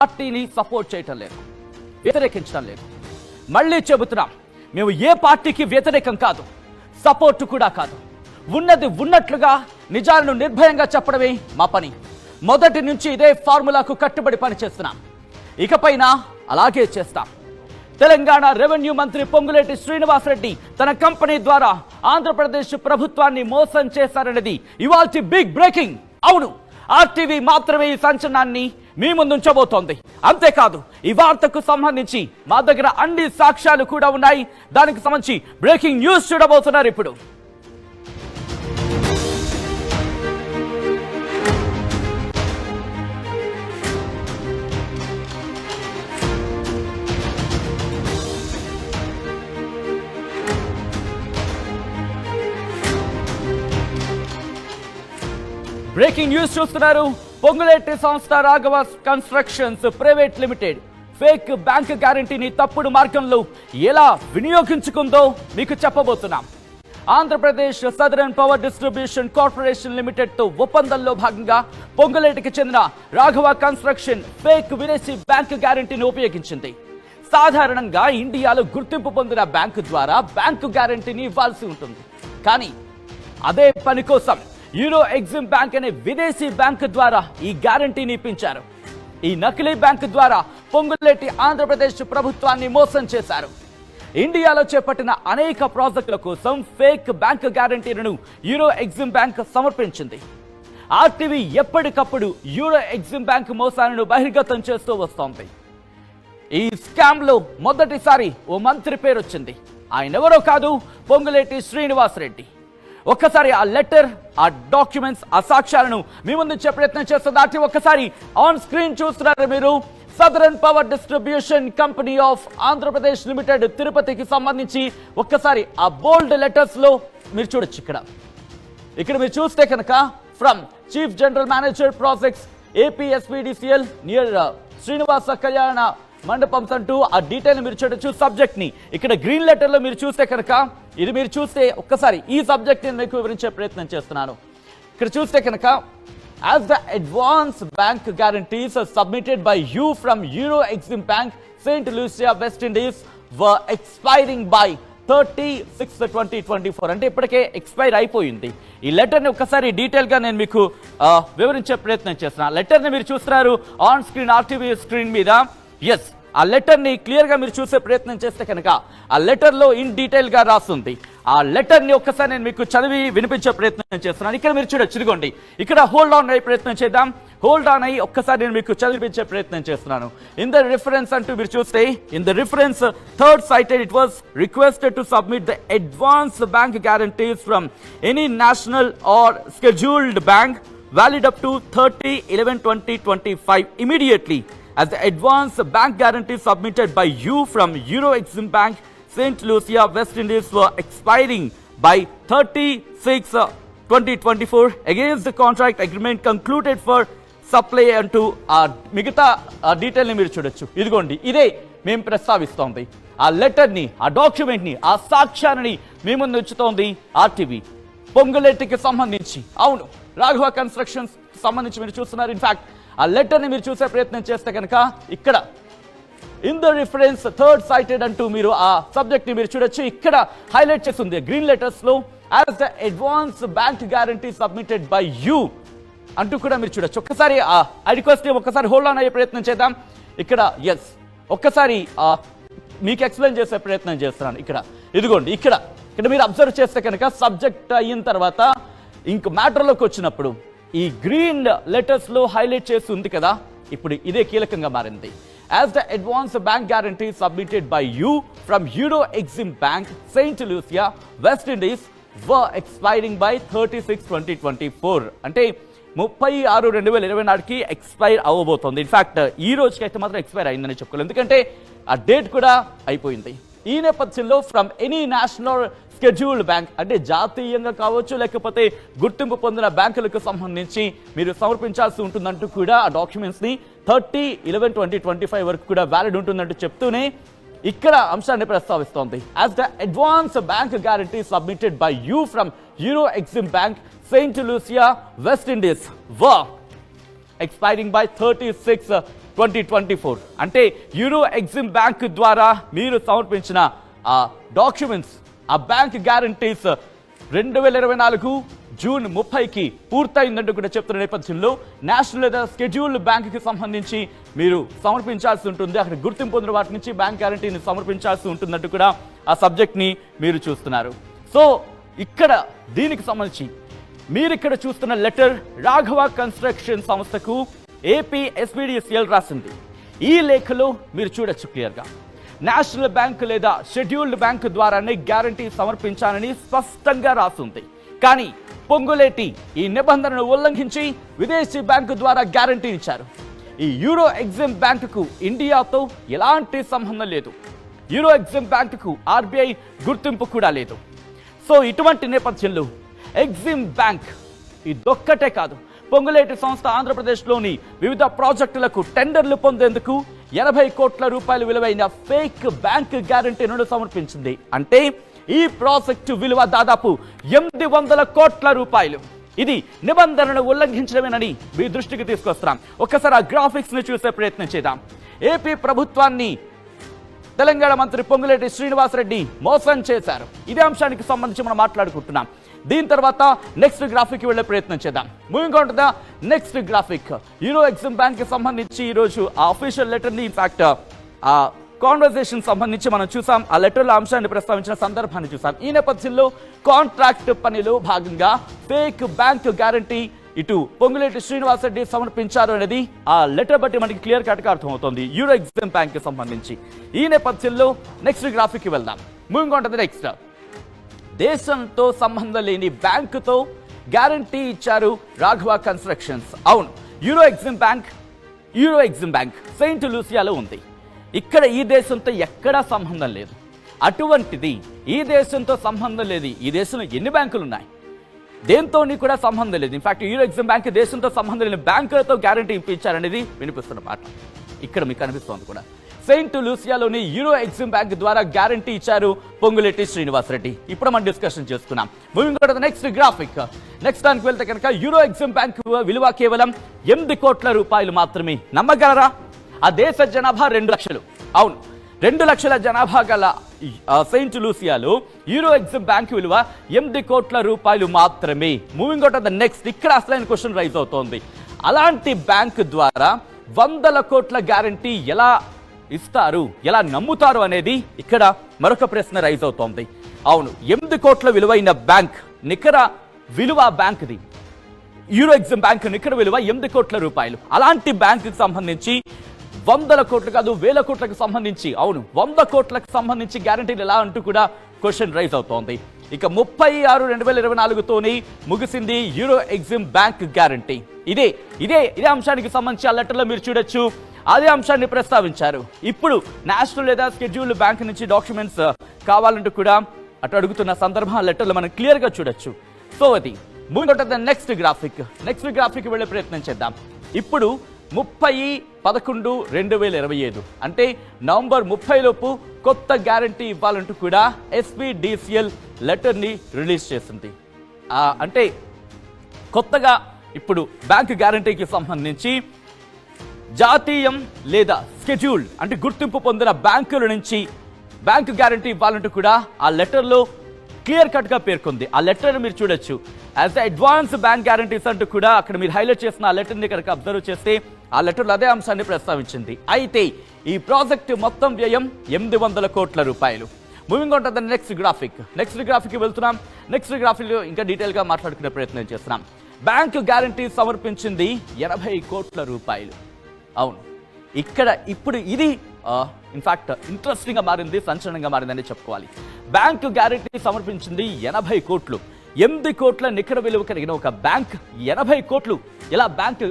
పార్టీని సపోర్ట్ చేయటం లేదు, వ్యతిరేకించడం లేదు. మళ్ళీ చెబుతున్నాం, మేము ఏ పార్టీకి వ్యతిరేకం కాదు, సపోర్ట్ కూడా కాదు. ఉన్నది ఉన్నట్లుగా నిజాలను నిర్భయంగా చెప్పడమే మా పని. మొదటి నుంచి ఇదే ఫార్ములాకు కట్టుబడి పనిచేస్తున్నాం, ఇకపైన అలాగే చేస్తాం. తెలంగాణ రెవెన్యూ మంత్రి పొంగులేటి శ్రీనివాసరెడ్డి తన కంపెనీ ద్వారా ఆంధ్రప్రదేశ్ ప్రభుత్వాన్ని మోసం చేశారనేది ఇవాల్టి బిగ్ బ్రేకింగ్. అవును, ఆర్టీవీ మాత్రమే ఈ సంచలనాన్ని మీ ముందుంచబోతోంది. అంతేకాదు, ఈ వార్తకు సంబంధించి మా దగ్గర అన్ని సాక్ష్యాలు కూడా ఉన్నాయి. దానికి సంబంధించి బ్రేకింగ్ న్యూస్ చూడబోతున్నారు ఇప్పుడు. బ్రేకింగ్ న్యూస్ చూస్తున్నారు. పొంగులేటి సంస్థ Raghava constructions private limited fake bank గ్యారంటీని తప్పుడు మార్గంలో ఎలా వినియోగించుకుందో మీకు చెప్పబోతున్నాం. Andhra Pradesh southern power distribution corporation limited తో ఒప్పందంలో భాగంగా పొంగులేటికి చెందిన రాఘవ కన్స్ట్రక్షన్ ఫేక్ విదేశీ బ్యాంక్ గ్యారంటీని ఉపయోగించింది. సాధారణంగా ఇండియాలో గుర్తింపు పొందిన బ్యాంకు ద్వారా బ్యాంకు గ్యారంటీని ఇవ్వాల్సి ఉంటుంది. కానీ అదే పని కోసం యూరో ఎగ్జిమ్ బ్యాంక్ అనే విదేశీ బ్యాంకు ద్వారా ఈ గ్యారంటీని ఇప్పించారు. ఈ నకిలీ బ్యాంకు ద్వారా పొంగులేటి ఆంధ్రప్రదేశ్ ప్రభుత్వాన్ని మోసం చేశారు. ఇండియాలో చేపట్టిన అనేక ప్రాజెక్టుల కోసం ఫేక్ బ్యాంక్ గ్యారంటీలను యూరో ఎగ్జిమ్ బ్యాంక్ సమర్పించింది. ఆర్టీవీ ఎప్పటికప్పుడు యూరో ఎగ్జిమ్ బ్యాంక్ మోసాలను బహిర్గతం చేస్తూ వస్తోంది. ఈ స్కామ్ లో మొదటిసారి ఓ మంత్రి పేరు వచ్చింది. ఆయన ఎవరో కాదు, పొంగులేటి శ్రీనివాసరెడ్డి. ఒక్కసారి ఆ లెటర్, ఆ డాక్యుమెంట్స్, ఆ సాక్ష్యాలను మీ ముందు ఇచ్చే ప్రయత్నం చేస్తుంది. దాటి ఒక్కసారి ఆన్ స్క్రీన్ చూస్తున్నారు మీరు. Southern power distribution company of Andhra Pradesh limited తిరుపతికి సంబంధించి ఒక్కసారి ఆ బోల్డ్ లెటర్స్ లో మీరు చూడొచ్చు. ఇక్కడ మీరు చూస్తే కనుక from chief general manager projects APSPDCL near Srinivasa కళ్యాణ మండపంస్ అంటూ ఆ డీటెయిల్ మీరు చూడొచ్చు. సబ్జెక్ట్ ని ఇక్కడ గ్రీన్ లెటర్ లో మీరు చూస్తే కనుక, ఇది మీరు చూస్తే ఒక్కసారి ఈ సబ్జెక్ట్ ని మీకు వివరించే ప్రయత్నం చేస్తున్నాను. ఇక్కడ చూస్తే కనుక, as the advance bank guarantees submitted by you from Euro Exim Bank, St. Lucia, West Indies were expiring by 30/6/2024. అంటే ఇప్పటికే ఎక్స్పైర్ అయిపోయింది. ఈ లెటర్ ని ఒక్కసారి డీటెయిల్ గా నేను మీకు వివరించే ప్రయత్నం చేస్తున్నాను. లెటర్ ని మీరు చూస్తున్నారు ఆన్ స్క్రీన్, ఆర్టీవీ స్క్రీన్ మీద. ఎస్, ఆ లెటర్ ని క్లియర్ గా మీరు చూసే ప్రయత్నం చేస్తే కనుక ఆ లెటర్ లో ఇన్ డీటెయిల్ గా రాస్తుంది. ఆ లెటర్ ని ఒక్కసారి నేను మీకు చదివి వినిపించే ప్రయత్నం చేస్తున్నాను. ఇక్కడ మీరు చూడొచ్చు, ఇదిగోండి. ఇక్కడ హోల్డ్ ఆన్ అయ్యే ప్రయత్నం చేద్దాం. హోల్డ్ ఆన్ అయ్యి ఒక్కసారి నేను మీకు చదివించే ప్రయత్నం చేస్తున్నాను. ఇన్ ద రిఫరెన్స్ అంటూ మీరు చూస్తే, in the reference third cited it was requested to submit the advance bank guarantees from any national or scheduled bank valid up to 30/11/2025 immediately, as the advance bank guarantee submitted by you from Euro Exim Bank, St. Lucia, West Indies were expiring by 30/6/2024 against the contract agreement concluded for supply అంటూ ఆ మిగతా detail ని మీరు చూడొచ్చు. ఇదిగోండి, ఇదే మేము ప్రస్తావిస్తోంది. ఆ లెటర్ ని, ఆ డాక్యుమెంట్ ని, ఆ సాక్ష్యాన్ని మీ ముందు ఉంచుతోంది ఆర్టీవీ. పొంగులేటికి సంబంధించి, అవును, రాఘవ కన్స్ట్రక్షన్స్ సంబంధించి మీరు చూస్తున్నారు. ఇన్ఫాక్ట్ ఆ లెటర్ ని మీరు చూసే ప్రయత్నం చేస్తే కనుక ఇక్కడ in the reference third cited అంటూ మీరు ఆ సబ్జెక్ట్ ని మీరు చూడొచ్చు. ఇక్కడ హైలైట్ చేస్తుంది గ్రీన్ లెటర్స్ లో, as the advance bank guarantee submitted by you అంటూ కూడా మీరు చూడొచ్చు. ఒక్కసారి ఐ రిక్వెస్ట్ ఒక్కసారి హోల్డ్ ఆన్ అయ్యే ప్రయత్నం చేద్దాం. ఇక్కడ ఎస్, ఒక్కసారి మీకు ఎక్స్ప్లెయిన్ చేసే ప్రయత్నం చేస్తున్నాను. ఇక్కడ ఇదిగోండి, ఇక్కడ మీరు అబ్జర్వ్ చేస్తే కనుక సబ్జెక్ట్ అయిన తర్వాత ఇంక మ్యాటర్లోకి వచ్చినప్పుడు ఈ గ్రీన్ లెటర్స్ లో హైలైట్ చేసి ఉంది కదా, ఇప్పుడు ఇదే కీలకంగా మారింది. As the advance bank guarantee submitted by you from Euro Exim Bank, St. Lucia, West Indies were expiring by 30/6/2024. అంటే 30/6/2024కి ఎక్స్పైర్ అవ్వబోతోంది. ఇన్ఫాక్ట్ ఈ రోజుకి అయితే మాత్రం ఎక్స్పైర్ అయిందని చెప్పుకోవాలి, ఎందుకంటే ఆ డేట్ కూడా అయిపోయింది. ఈ నేపథ్యంలో from any national scheduled bank, అంటే జాతీయంగా కావచ్చు లేకపోతే గుర్తింపు పొందిన బ్యాంకులకు సంబంధించి మీరు సమర్పించాల్సి ఉంటుందంటూ కూడా ఆ డాక్యుమెంట్స్ ని 30/11/2025 వరకు కూడా వ్యాలిడ్ ఉంటుందంటూ చెప్తూనే ఇక్కడ అంశాన్ని ప్రస్తావిస్తోంది. As the advance bank guarantee submitted by you from Euro Exim Bank, Saint Lucia, West Indies were expiring by 30/6/2024. 2024 అంటే యూరో ఎగ్జిమ్ బ్యాంక్ ద్వారా మీరు సమర్పించిన ఆ డాక్యుమెంట్స్, ఆ బ్యాంక్ గ్యారంటీస్ 2024 జూన్ 30కి పూర్తయిందంటూ కూడా చెప్తున్న నేపథ్యంలో నేషనల్ లేదా షెడ్యూల్డ్ బ్యాంకుకి సంబంధించి మీరు సమర్పించాల్సి ఉంటుంది. అక్కడ గుర్తింపు పొందిన వాటి నుంచి బ్యాంక్ గ్యారంటీని సమర్పించాల్సి ఉంటుందంటూ కూడా ఆ సబ్జెక్ట్ని మీరు చూస్తున్నారు. సో ఇక్కడ దీనికి సంబంధించి మీరు ఇక్కడ చూస్తున్న లెటర్ రాఘవ కన్స్ట్రక్షన్ సంస్థకు ఏపీ ఎస్పీడీసీఎల్ రాసింది. ఈ లేఖలో మీరు చూడొచ్చు క్లియర్గా నేషనల్ బ్యాంక్ లేదా షెడ్యూల్డ్ బ్యాంక్ ద్వారానే గ్యారంటీ సమర్పించాలని స్పష్టంగా రాస్తుంది. కానీ పొంగులేటి ఈ నిబంధనను ఉల్లంఘించి విదేశీ బ్యాంకు ద్వారా గ్యారంటీ ఇచ్చారు. ఈ యూరో ఎగ్జిమ్ బ్యాంకుకు ఇండియాతో ఎలాంటి సంబంధం లేదు. యూరో ఎగ్జిమ్ బ్యాంకుకు ఆర్బీఐ గుర్తింపు కూడా లేదు. సో ఇటువంటి నేపథ్యంలో ఎగ్జిమ్ బ్యాంక్ ఇదొక్కటే కాదు, పొంగులేటి సంస్థ ఆంధ్రప్రదేశ్లోని వివిధ ప్రాజెక్టులకు టెండర్లు పొందేందుకు 80 కోట్ల రూపాయల విలువైన ఫేక్ బ్యాంక్ గ్యారంటీలను సమర్పించింది. అంటే ఈ ప్రాజెక్టు విలువ దాదాపు 800 కోట్ల రూపాయలు. ఇది నిబంధనను ఉల్లంఘించడమేనని మీ దృష్టికి తీసుకొస్తున్నాం. ఒక్కసారి ఆ గ్రాఫిక్స్ ని చూసే ప్రయత్నం చేద్దాం. ఏపీ ప్రభుత్వాన్ని తెలంగాణ మంత్రి పొంగులేటి శ్రీనివాసరెడ్డి మోసం చేశారు. ఇదే అంశానికి సంబంధించి మనం మాట్లాడుకుంటున్నాం. దీని తర్వాత నెక్స్ట్ గ్రాఫిక్ వెళ్లే ప్రయత్నం చేద్దాం. Moving on to the next graphic. Euro Exim bank కి సంబంధించి ఈ రోజు ఆ అఫీషియల్ లెటర్ ని ఇన్ఫాక్ట్ ఆ కాన్వర్సేషన్ సంబంధించి మనం చూసాం. ఆ లెటర్లో అంశాన్ని ప్రస్తావించిన సందర్భాన్ని చూసాం. ఈ నేపథ్యంలో కాంట్రాక్ట్ పనిలో భాగంగా ఫేక్ బ్యాంక్ గ్యారంటీ ఇటు పొంగులేటి శ్రీనివాసరెడ్డి సమర్పించారు అనేది ఆ లెటర్ బట్టి మనకి క్లియర్ కట్ గా అర్థమవుతోంది యూరో ఎగ్జిమ్ బ్యాంక్ కి సంబంధించి. ఈ నేపథ్యంలో నెక్స్ట్ గ్రాఫిక్ కి వెళ్దాం. Moving on to the next. దేశంతో సంబంధం లేని బ్యాంకుతో గ్యారంటీ ఇచ్చారు రాఘవ కన్స్ట్రక్షన్స్. అవును, యూరో ఎగ్జిమ్ బ్యాంక్ సెయింట్ లూసియాలో ఉంది. ఇక్కడ ఈ దేశంతో ఎక్కడా సంబంధం లేదు. అటువంటిది ఈ దేశంతో సంబంధం లేదు. ఈ దేశంలో ఎన్ని బ్యాంకులు ఉన్నాయి? దేంతోని కూడా సంబంధం లేదు. ఇన్ఫాక్ట్ యూరో ఎగ్జిమ్ బ్యాంక్ దేశంతో సంబంధం లేని బ్యాంకులతో గ్యారంటీ ఇప్పించారనేది వినిపిస్తున్న మాట ఇక్కడ మీకు అనిపిస్తోంది కూడా. సెయింట్ లూసియాలోని యూరో ఎగ్జిమ్ బ్యాంక్ ద్వారా గ్యారంటీ ఇచ్చారు పొంగులేటి శ్రీనివాసరెడ్డి. ఇప్పుడు మనం డిస్కషన్ చేసుకున్నాం. Moving on to the next graphic. Next దానికి వెళ్తే కనుక యూరో ఎగ్జిమ్ బ్యాంక్ విలువ కేవలం 8 కోట్ల రూపాయలు మాత్రమే. నమ్మగలరా? ఆ దేశ జనాభా 2 లక్షలు. అవును, 2 లక్షల జనాభా గల సెయింట్ లూసియాలో యూరో ఎగ్జిమ్ బ్యాంక్ విలువ 8 కోట్ల రూపాయలు మాత్రమే. Moving on to the next. ఇక్కడ అసలైన క్వశ్చన్ రైజ్ అవుతోంది. అలాంటి బ్యాంక్ ద్వారా 100 కోట్ల గ్యారంటీ ఎలా ఇస్తారు, ఎలా నమ్ముతారు అనేది ఇక్కడ మరొక ప్రశ్న రైజ్ అవుతోంది. అవును, 8 కోట్ల విలువైన బ్యాంక్ నికర విలువ బ్యాంక్ది యూరో ఎగ్జిమ్ బ్యాంక్ నికర విలువ 8 కోట్ల రూపాయలు. అలాంటి బ్యాంకుకి సంబంధించి 100 కోట్లు కాదు 1000 కోట్లకు సంబంధించి, అవును 100 కోట్లకు సంబంధించి గ్యారంటీలు ఎలా అంటూ కూడా క్వశ్చన్ రైజ్ అవుతోంది. ఇక 36/2024తోనే ముగిసింది యూరో ఎగ్జిమ్ బ్యాంక్ గ్యారంటీ. ఇదే అంశానికి సంబంధించి ఆ లెటర్లో మీరు చూడొచ్చు. అదే అంశాన్ని ప్రస్తావించారు. ఇప్పుడు నేషనల్ లేదా షెడ్యూల్డ్ బ్యాంక్ నుంచి డాక్యుమెంట్స్ కావాలంటూ కూడా అటు అడుగుతున్న సందర్భం ఆ లెటర్లో మనం క్లియర్ గా చూడొచ్చు. సో అది ముందు నెక్స్ట్ గ్రాఫిక్ వెళ్లే ప్రయత్నం చేద్దాం. ఇప్పుడు 30/11/2025 అంటే నవంబర్ 30 లోపు కొత్త గ్యారంటీ ఇవ్వాలంటూ కూడా ఎస్పీడీసీఎల్ లెటర్ ని రిలీజ్ చేసింది. అంటే కొత్తగా ఇప్పుడు బ్యాంక్ గ్యారంటీకి సంబంధించి జాతీయం లేదా షెడ్యూల్డ్ అంటే గుర్తింపు పొందిన బ్యాంకుల నుంచి బ్యాంక్ గ్యారంటీ ఇవ్వాలంటూ కూడా ఆ లెటర్లో క్లియర్ కట్ గా పేర్కొంది. ఆ లెటర్ మీరు చూడొచ్చు. యాజ్ అడ్వాన్స్ బ్యాంక్ గ్యారంటీస్ అంటూ కూడా అక్కడ మీరు హైలైట్ చేసిన ఆ లెటర్ని కనుక అబ్జర్వ్ చేస్తే ఆ లెటర్లో అదే అంశాన్ని ప్రస్తావించింది. అయితే ఈ ప్రాజెక్టు మొత్తం వ్యయం 800 కోట్ల రూపాయలు. Moving on to the next graphic వెళ్తున్నాం. నెక్స్ట్ గ్రాఫిక్ ఇంకా డీటెయిల్ గా మాట్లాడుకునే ప్రయత్నం చేస్తున్నాం. బ్యాంక్ గ్యారంటీ సమర్పించింది 80 కోట్ల రూపాయలు. అవును, ఇప్పుడు ఇది ఇన్ఫాక్ట్ ఇంట్రెస్టింగ్ గా మారింది, సంచలనంగా మారిందని చెప్పుకోవాలి. బ్యాంకు గ్యారంటీ సమర్పించింది 80 కోట్లు. 8 కోట్ల నికర విలువ కలిగిన ఒక బ్యాంక్ 80 కోట్లు ఎలా బ్యాంక్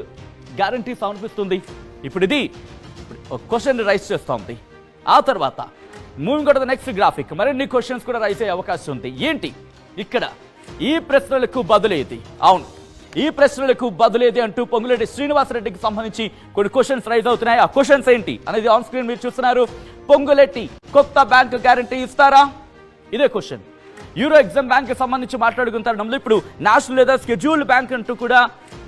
గ్యారంటీ సమర్పిస్తుంది? ఇప్పుడు ఇది క్వశ్చన్ రైజ్ చేస్తోంది. ఆ తర్వాత moving on to the next graphic మరిన్ని క్వశ్చన్స్ కూడా రైజ్ అయ్యే అవకాశం ఉంది. ఏంటి ఇక్కడ ఈ ప్రశ్నలకు బదులేది? అవును, ఈ ప్రశ్నలకు బదులేది అంటూ పొంగులేటి శ్రీనివాసరెడ్డికి సంబంధించి కొన్ని క్వశ్చన్స్ రైజ్ అవుతున్నాయి. ఆ క్వశ్చన్స్ ఏంటి అనేది ఆన్ స్క్రీన్ మీరు చూస్తున్నారు. పొంగులేటి కొత్త బ్యాంక్ గ్యారంటీ ఇస్తారా? ఇదే క్వశ్చన్. యూరో ఎగ్జిమ్ బ్యాంక్ కి సంబంధించి మాట్లాడుకుంటారు. ఇప్పుడు నేషనల్ లేదా షెడ్యూల్డ్ బ్యాంక్ అంటూ కూడా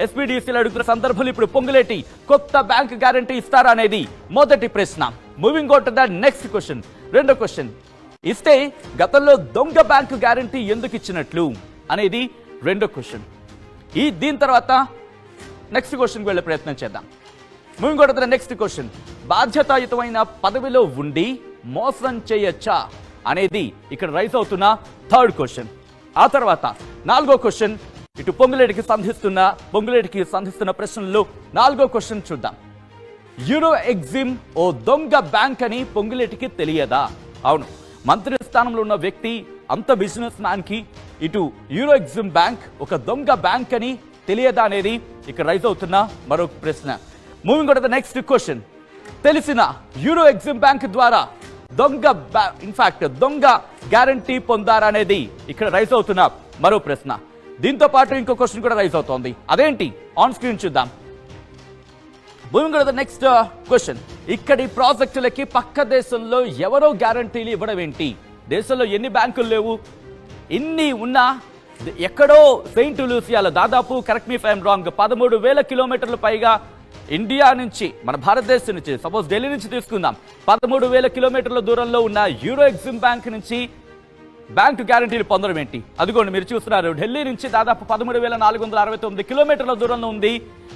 ఎస్పీడీసీలు అడుగుతున్న సందర్భంలో ఇప్పుడు పొంగులేటి కొత్త బ్యాంక్ గ్యారంటీ ఇస్తారా అనేది మొదటి ప్రశ్న. Moving on to the next question. రెండో క్వశ్చన్. ఇస్తే గతంలో దొంగ బ్యాంకు గ్యారంటీ ఎందుకు ఇచ్చినట్లు అనేది రెండో క్వశ్చన్. దీని తర్వాత నెక్స్ట్ క్వశ్చన్కి వెళ్ళే ప్రయత్నం చేద్దాం. Moving on to the next question. బాధ్యతాయుతమైన పదవిలో ఉండి మోసం చేయొచ్చా అనేది ఇక్కడ రైజ్ అవుతున్న థర్డ్ క్వశ్చన్. ఆ తర్వాత నాలుగో క్వశ్చన్. ఇటు పొంగులేటికి సంధిస్తున్న ప్రశ్నల్లో నాలుగో క్వశ్చన్ చూద్దాం. యూరో ఎగ్జిమ్ ఓ దొంగ బ్యాంక్ అని పొంగులేటికి తెలియదా? అవును, మంత్రి స్థానంలో ఉన్న వ్యక్తి, అంత బిజినెస్ మ్యాన్ కి ఇటు యూరో ఎగ్జిమ్ బ్యాంక్ ఒక దొంగ బ్యాంక్ అని తెలియదా అనేది ఇక్కడ రైజ్ అవుతున్న మరొక ప్రశ్న. Moving on to the next question. తెలిసిన యూరో ఎగ్జిమ్ బ్యాంక్ ద్వారా దొంగ గ్యారంటీ పొందారా అనేది ఇక్కడ రైజ్ అవుతున్న మరో ప్రశ్న. దీంతో పాటు ఇంకో క్వశ్చన్ కూడా రైజ్ అవుతోంది. అదేంటి? ఆన్ స్క్రీన్ చూద్దాం. Moving on to the next question. ఇక్కడి ప్రాజెక్టులకి పక్క దేశంలో ఎవరో గ్యారంటీలు ఇవ్వడం ఏంటి? దేశంలో ఎన్ని బ్యాంకులు లేవు, ఇన్ని ఉన్నా ఎక్కడో సెయింట్ లూసియాలో దాదాపు, correct me if I'm wrong, 13,000 కిలోమీటర్లు పైగా ఇండియా నుంచి, మన భారతదేశం నుంచి, సపోజ్ ఢిల్లీ నుంచి తీసుకుందాం, 13,000 కిలోమీటర్ల దూరంలో ఉన్న యూరో ఎగ్జిమ్ బ్యాంక్ నుంచి బ్యాంకు గ్యారంటీలు పొందడం ఏంటి? అదిగోండి మీరు చూస్తున్నారు, ఢిల్లీ నుంచి దాదాపు 13,469 కిలోమీటర్ల దూరంలో ఉంది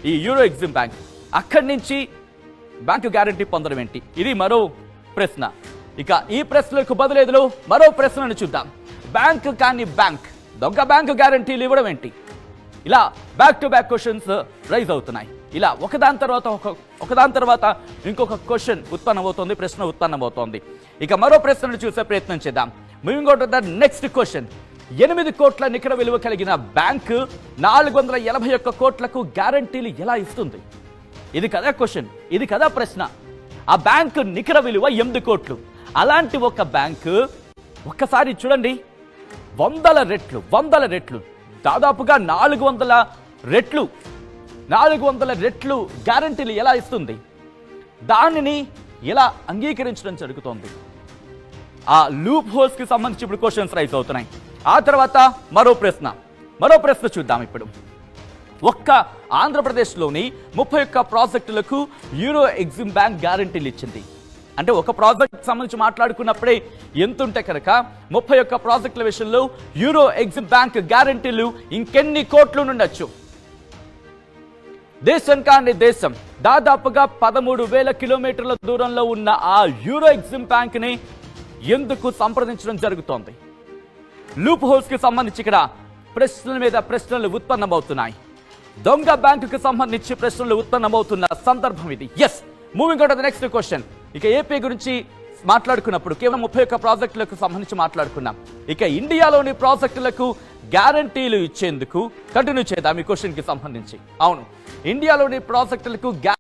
ఈ యూరో ఎగ్జిమ్ బ్యాంక్. అక్కడి నుంచి బ్యాంకు గ్యారంటీ పొందడం ఏంటి? ఇది మరో ప్రశ్న. ఇక ఈ ప్రశ్నలకు బదులేదులో మరో ప్రశ్నను చూద్దాం. బ్యాంక్ కాని బ్యాంక్ దొంగ బ్యాంకు గ్యారంటీలు ఇవ్వడం ఏంటి? ఇలా back to back questions rise అవుతున్నాయి. ఇలా ఒకదాని తర్వాత ఇంకొక క్వశ్చన్ ఉత్పన్నమవుతోంది, ప్రశ్న ఉత్పన్నమవుతోంది. ఇక మరో ప్రశ్నను చూసే ప్రయత్నం చేద్దాం. Moving on to the next question. 8 కోట్ల నికర విలువ కలిగిన బ్యాంకు 481 కోట్లకు గ్యారంటీలు ఎలా ఇస్తుంది? ఇది కదా క్వశ్చన్, ఇది కదా ప్రశ్న. ఆ బ్యాంకు నికర విలువ 8 కోట్లు. అలాంటి ఒక బ్యాంకు ఒక్కసారి చూడండి, 100 రెట్లు దాదాపుగా 400 రెట్లు గ్యారంటీలు ఎలా ఇస్తుంది? దానిని ఎలా అంగీకరించడం జరుగుతోంది? ఆ లూప్ హోల్స్ కి సంబంధించి ఇప్పుడు క్వశ్చన్స్ రైజ్ అవుతున్నాయి. ఆ తర్వాత మరో ప్రశ్న చూద్దాం. ఇప్పుడు ఒక్క ఆంధ్రప్రదేశ్లోని 31 ప్రాజెక్టులకు యూరో ఎగ్జిమ్ బ్యాంక్ గ్యారంటీలు ఇచ్చింది. అంటే ఒక ప్రాజెక్ట్ సంబంధించి మాట్లాడుకున్నప్పుడే ఎంతుంటే కనుక 31 ప్రాజెక్టుల విషయంలో యూరో ఎగ్జిమ్ బ్యాంక్ గ్యారంటీలు ఇంకెన్ని కోట్లు ఉండొచ్చు? దేశం కాని దేశం దాదాపుగా 13,000 కిలోమీటర్ల దూరంలో ఉన్న ఆ యూరో ఎగ్జిమ్ బ్యాంక్ ని ఎందుకు సంప్రదించడం జరుగుతోంది? లూప్ హోల్స్ కి సంబంధించి ఇక్కడ ప్రశ్నల మీద ప్రశ్నలు ఉత్పన్నమవుతున్నాయి. దొంగ బ్యాంకుకి సంబంధించి ప్రశ్నలు ఉత్పన్నమవుతున్న సందర్భం ఇది. Yes, moving on to the next question. ఇక ఏపీ గురించి మాట్లాడుకున్నప్పుడు కేవలం 31 ప్రాజెక్టులకు సంబంధించి మాట్లాడుకున్నాం. ఇక ఇండియాలోని ప్రాజెక్టులకు గ్యారంటీలు ఇచ్చేందుకు కంటిన్యూ చేద్దాం ఈ క్వశ్చన్ కి సంబంధించి. అవును, ఇండియాలోని ప్రాజెక్టులకు